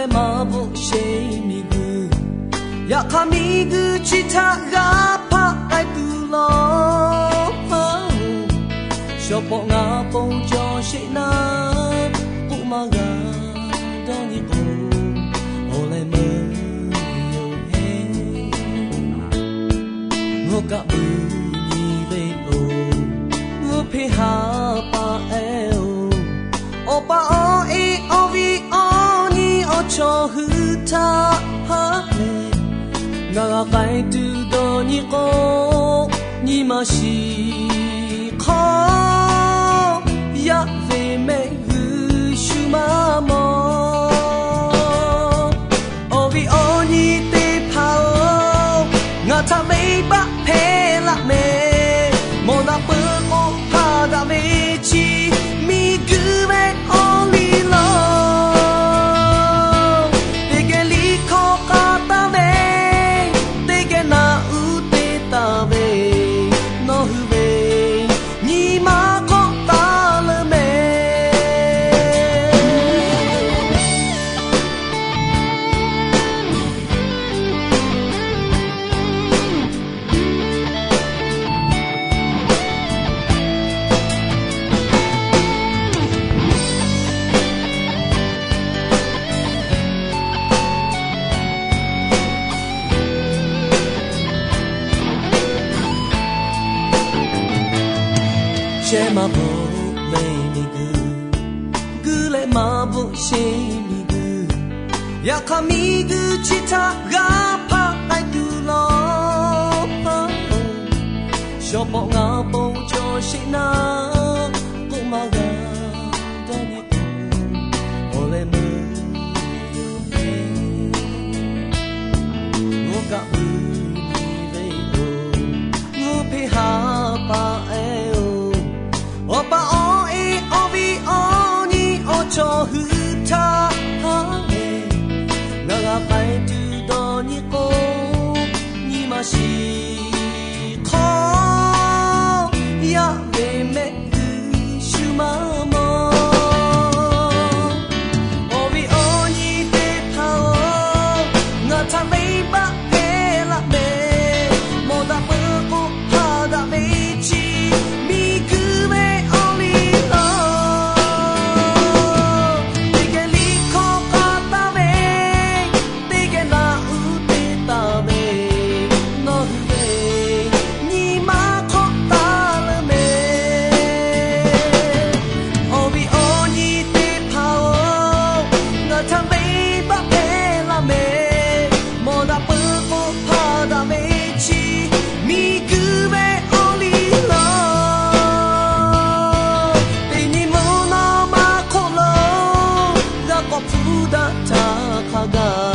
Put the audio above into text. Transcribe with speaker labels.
Speaker 1: 마부시미그 야카미그 치타가 파이투로 쇼뽕아 봉조시나 우마가 더니고 올레무요해 누가 우니베오 우피하파에오 오빠 오이 오비 오니 오초흐타 하레 나가 가이투도니고 니마시코 야베메 슈마모 오비 오니 테파오 나타메바 펠라메 모나 쁘고 파다메치 미그메 올리로 되게 리코 까다메 되게 나우테타메 너후베 니마코 달메 제마보 메미그 그레 마부시미그 야카미그 치타가 파이투로 쇼뽕아 봉조시나 꼬마가 더니고 올레무요해 누가 우니베오 우피하파에오 오빠 오이 오비 오니 오초흐타 하에 나가 파이투도니고 니마시코 야베메 슈마모 오비 오니 테파오 나타메바 펠라메 모다 쁘고 하다메치 미그메 올리로 되게 리코 까다메 되게 나우테타메 너후베 니마코 달메 오비 오니 테파오 나타메바 펠라메 모다 쁘고 파다메치 미그메 올리로 푸다 타카가